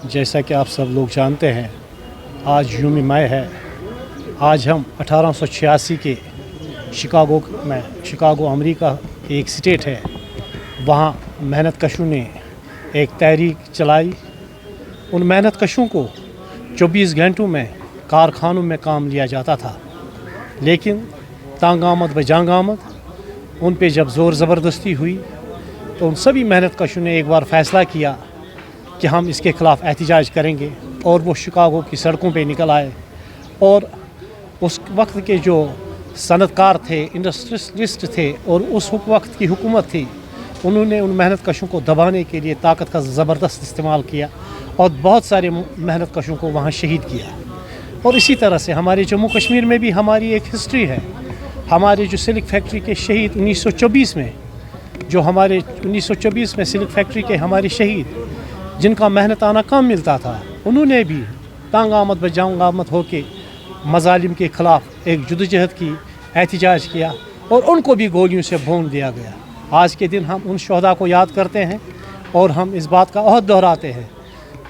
जैसा कि आप सब लोग जानते हैं, आज यूम मई है। आज हम 1886 के शिकागो अमेरिका एक स्टेट है, वहाँ मेहनत कशों ने एक तहरीक चलाई। उन मेहनत कशों को 24 घंटों में कारखानों में काम लिया जाता था, लेकिन तांग आमद व जांग आमद उन पे जब ज़ोर ज़बरदस्ती हुई तो उन सभी मेहनत कशों ने एक बार फ़ैसला किया कि हम इसके ख़िलाफ़ एहतजाज करेंगे, और वो शिकागो की सड़कों पे निकल आए। और उस वक्त के जो सनतकार थे, इंडस्ट्रियलिस्ट थे, और उस वक्त की हुकूमत थी, उन्होंने उन मेहनत कशों को दबाने के लिए ताकत का ज़बरदस्त इस्तेमाल किया और बहुत सारे मेहनत कशों को वहाँ शहीद किया। और इसी तरह से हमारे जम्मू कश्मीर में भी हमारी एक हिस्ट्री है। हमारे जो सिल्क फैक्ट्री के शहीद 1924 में, जो हमारे 1924 में सिल्क फैक्ट्री के हमारे शहीद, जिनका मेहनताना काम मिलता था, उन्होंने भी तांग आमद व जांग आमद होके मजालिम के ख़िलाफ़ एक जदोजहद की, एहतजाज किया, और उनको भी गोलियों से भून दिया गया। आज के दिन हम उन शहदा को याद करते हैं और हम इस बात का अहद दोहराते हैं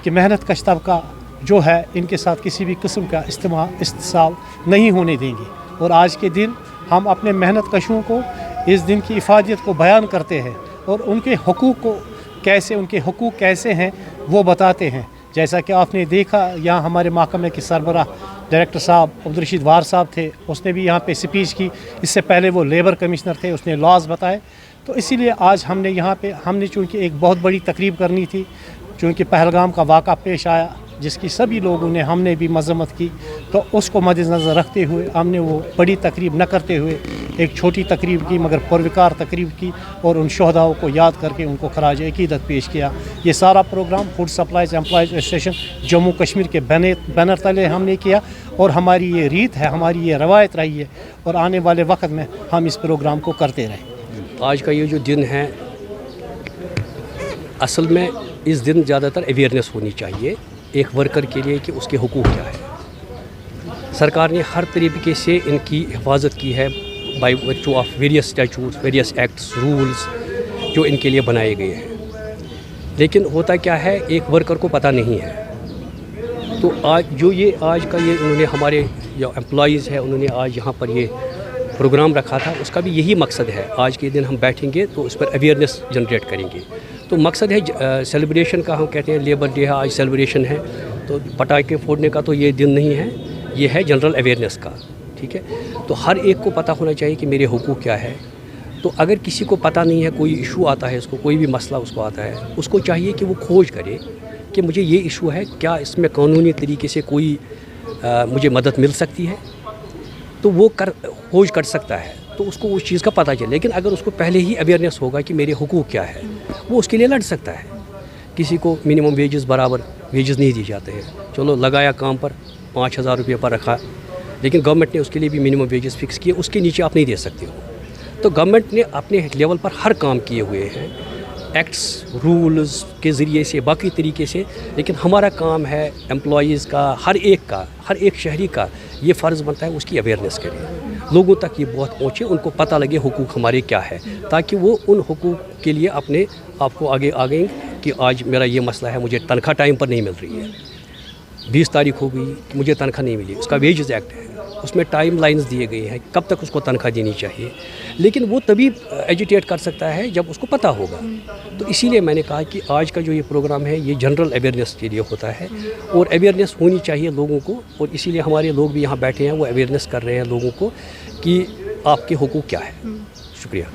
कि मेहनत कश तबका जो है, इनके साथ किसी भी किस्म का इस्तेसाल नहीं होने देंगे। और आज के दिन हम अपने मेहनत कशों को इस दिन की इफादियत को बयान करते हैं और उनके हुकूक कैसे हैं वो बताते हैं। जैसा कि आपने देखा, यहाँ हमारे महकमे के सरबराह डायरेक्टर साहब अब्दुल-रशीद वार साहब थे, उसने भी यहाँ पे स्पीच की। इससे पहले वो लेबर कमिश्नर थे, उसने लॉज बताए। तो इसीलिए आज हमने यहाँ पे चूँकि एक बहुत बड़ी तकरीब करनी थी, चूँकि पहलगाम का वाक़ा पेश आया जिसकी सभी लोगों ने, हमने भी मज़म्मत की, तो उसको मद्देनज़र रखते हुए हमने वो बड़ी तकरीब न करते हुए एक छोटी तकरीब की, मगर पुरविकार तकरीब की, और उन शहदाओं को याद करके उनको खराज अक़ीदत पेश किया। ये सारा programme food supplies employees association Jammu Kashmir के बैनर तले हमने किया, और हमारी ये रीत है, हमारी ये रवायत रही है, और आने वाले वक्त में हम इस प्रोग्राम को करते रहें। आज का ये जो दिन है, असल में इस दिन ज़्यादातर अवेयरनेस होनी चाहिए एक वर्कर के लिए कि उसके हुकूक क्या है। सरकार ने हर तरीके से इनकी हिफाजत की है by virtue of various statutes, various acts, rules जो इनके लिए बनाए गए हैं। लेकिन होता क्या है, एक वर्कर को पता नहीं है। तो आज का ये उन्होंने, हमारे जो एम्प्लॉइज़ हैं, उन्होंने आज यहाँ पर ये प्रोग्राम रखा था, उसका भी यही मकसद है। आज के दिन हम बैठेंगे तो उस पर अवेयरनेस जनरेट करेंगे। तो मकसद है सेलिब्रेशन का, हम कहते हैं लेबर डे है, आज सेलिब्रेशन है, तो पटाखे फोड़ने का तो ये दिन नहीं है, ये है जनरल अवेयरनेस का। ठीक है, तो हर एक को पता होना चाहिए कि मेरे हुकूक क्या है। तो अगर किसी को पता नहीं है, कोई इशू आता है, उसको कोई भी मसला उसको आता है, उसको चाहिए कि वो खोज करे कि मुझे ये इशू है, क्या इसमें कानूनी तरीके से कोई मुझे मदद मिल सकती है, तो वो खोज कर सकता है, तो उसको उस चीज़ का पता चले। लेकिन अगर उसको पहले ही अवेयरनेस होगा कि मेरे हुकूक क्या है, वो उसके लिए लड़ सकता है। किसी को मिनिमम वेजेस बराबर वेजेस नहीं दिए जाते हैं, चलो लगाया काम पर 5,000 रुपये पर रखा, लेकिन गवर्नमेंट ने उसके लिए भी मिनिमम वेजेस फिक्स किए, उसके नीचे आप नहीं दे सकते हो। तो गवर्नमेंट ने अपने लेवल पर हर काम किए हुए हैं, एक्ट्स, रूल्स के ज़रिए से, बाकी तरीके से। लेकिन हमारा काम है एम्प्लॉइज़ का, हर एक शहरी का ये फ़र्ज़ बनता है उसकी अवेयरनेस करें, लोगों तक ये बहुत पहुँचे, उनको पता लगे हुकूक हमारे क्या है, ताकि वो उन हुकूक के लिए अपने आप को आगे आ गए कि आज मेरा ये मसला है, मुझे तनख्वाह टाइम पर नहीं मिल रही है, 20 तारीख हो गई, मुझे तनख्वाह नहीं मिली, उसका वेजेस एक्ट है, उसमें टाइम लाइन्स दिए गए हैं कब तक उसको तनख्वाह देनी चाहिए। लेकिन वो तभी एजिटेट कर सकता है जब उसको पता होगा। तो इसीलिए मैंने कहा कि आज का जो ये प्रोग्राम है, ये जनरल अवेयरनेस के लिए होता है, और अवेयरनेस होनी चाहिए लोगों को। और इसीलिए हमारे लोग भी यहाँ बैठे हैं, वो अवेयरनेस कर रहे हैं लोगों को कि आपके हुकूक क्या है। शुक्रिया।